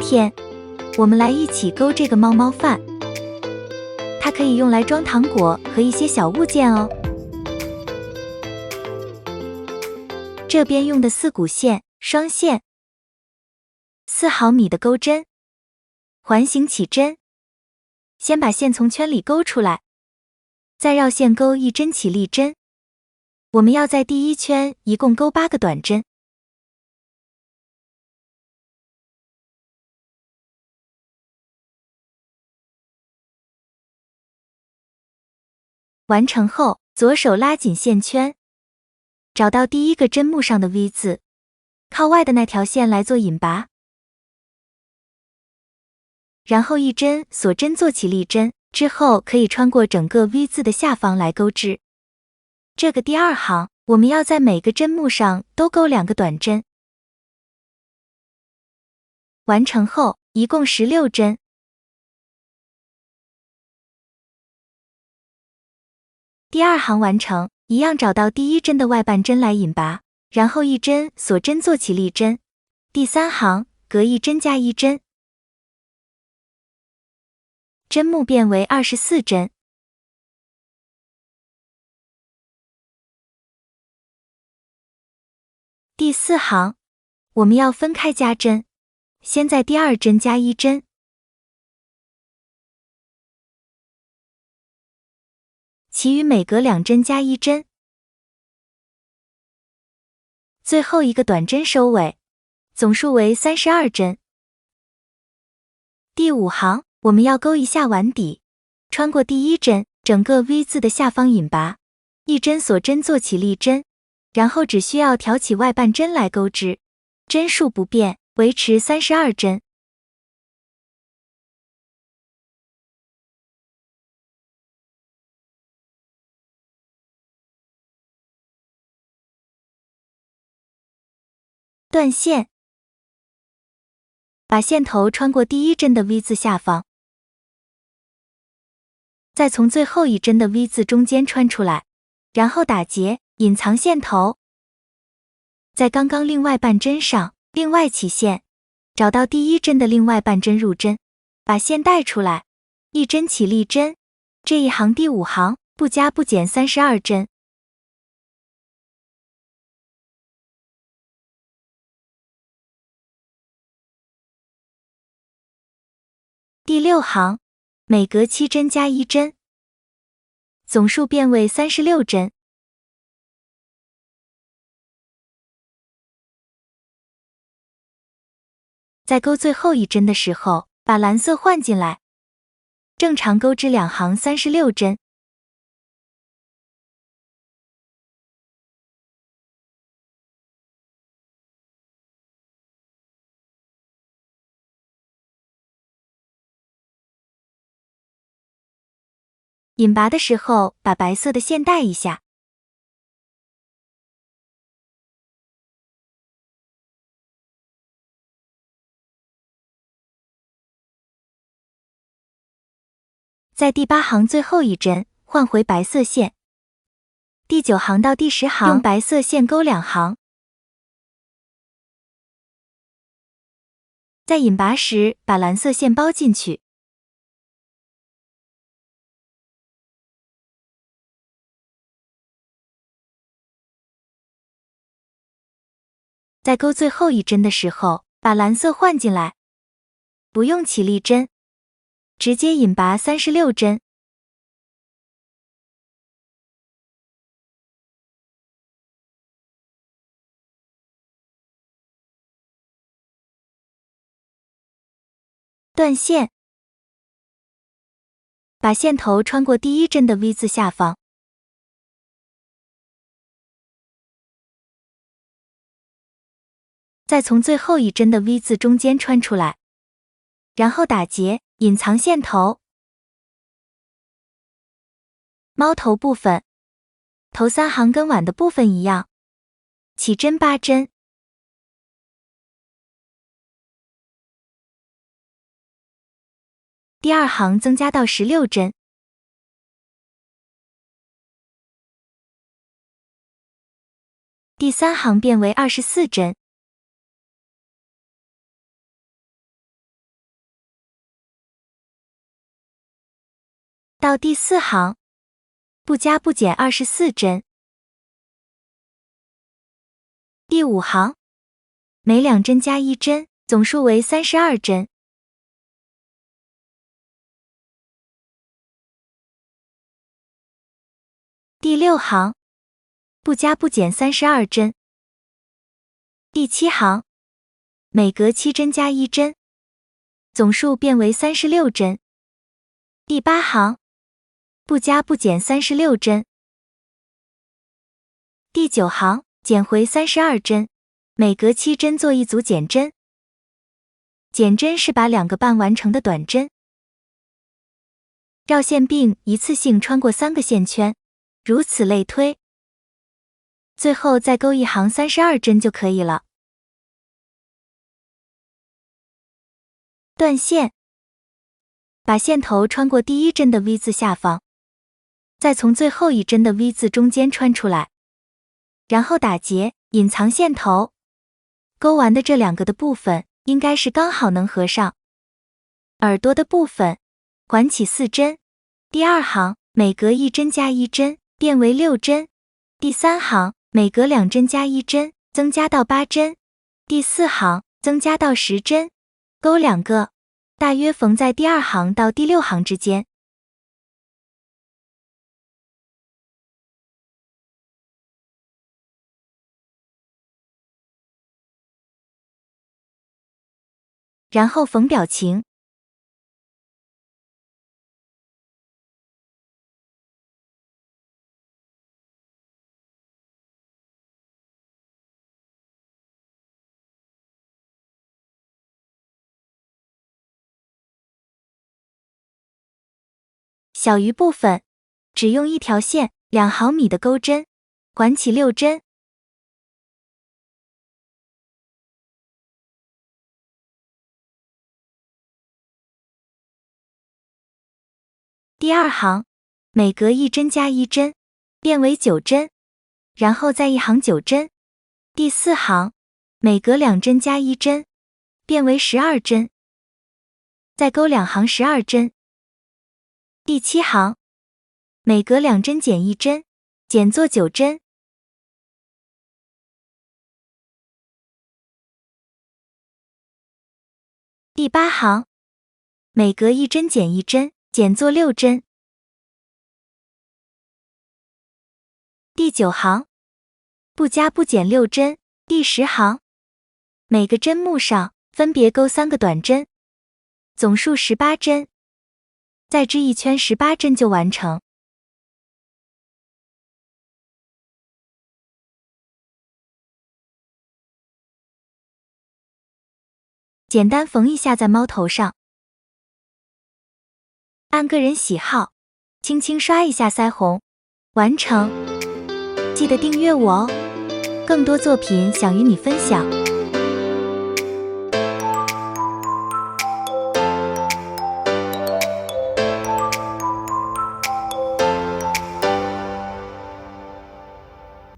天，我们来一起勾这个猫猫饭，它可以用来装糖果和一些小物件哦。这边用的4股线，双线，4毫米的钩针，环形起针。先把线从圈里勾出来，再绕线钩1针起立针。我们要在第1圈一共勾8个短针。完成后，左手拉紧线圈，找到第1个针目上的 V 字，靠外的那条线来做引拔，然后1针锁针做起立针，之后可以穿过整个 V 字的下方来钩织。这个第2行，我们要在每个针目上都勾2个短针。完成后，一共16针。第2行完成，一样找到第1针的外半针来引拔，然后1针锁针做起立针。第3行，隔1针加1针，针目变为24针。第4行，我们要分开加针，先在第2针加1针。其余每隔2针加1针，最后一个短针收尾，总数为32针。第5行，我们要勾一下碗底，穿过第1针，整个 V 字的下方引拔，1针锁针做起立针，然后只需要挑起外半针来钩织，针数不变，维持32针。断线，把线头穿过第1针的 V 字下方，再从最后一针的 V 字中间穿出来，然后打结，隐藏线头。在刚刚另外半针上另外起线，找到第1针的另外半针入针，把线带出来，1针起立针。这一行第5行，不加不减32针。第6行，每隔7针加1针，总数变为36针。在钩最后一针的时候，把蓝色换进来，正常钩织2行36针。引拔的时候，把白色的线带一下。在第8行最后一针换回白色线，第9行到第10行用白色线勾2行。在引拔时，把蓝色线包进去。在钩最后一针的时候，把蓝色换进来，不用起立针，直接引拔36针。断线，把线头穿过第1针的 V 字下方，再从最后一针的 V 字中间穿出来，然后打结，隐藏线头。猫头部分，头3行跟碗的部分一样，起针8针。第2行增加到16针。第3行变为24针。到第4行，不加不减24针。第5行，每2针加1针，总数为32针。第6行，不加不减32针。第7行，每隔7针加1针，总数变为36针。第8行，不加不减36针。第9行，减回32针，每隔7针做1组减针。减针是把2个半完成的短针。绕线并一次性穿过3个线圈，如此类推。最后再钩1行32针就可以了。断线，把线头穿过第1针的 V 字下方，再从最后一针的 V 字中间穿出来，然后打结，隐藏线头。钩完的这2个的部分应该是刚好能合上。耳朵的部分，环起4针。第2行，每隔1针加1针，变为6针。第3行，每隔2针加1针，增加到8针。第4行，增加到10针。钩2个，大约缝在第2行到第6行之间。然后缝表情。小鱼部分，只用1条线2毫米的钩针，环起6针。第2行，每隔1针加1针，变为9针，然后再1行9针。第4行，每隔2针加1针，变为12针，再钩2行12针。第7行，每隔2针减1针，减做9针。第8行，每隔1针减1针，减做6针。第9行，不加不减6针。第10行，每个针目上分别钩3个短针，总数18针，再织一圈18针就完成。简单缝一下在猫头上，按个人喜好，轻轻刷一下腮红，完成。记得订阅我哦，更多作品想与你分享。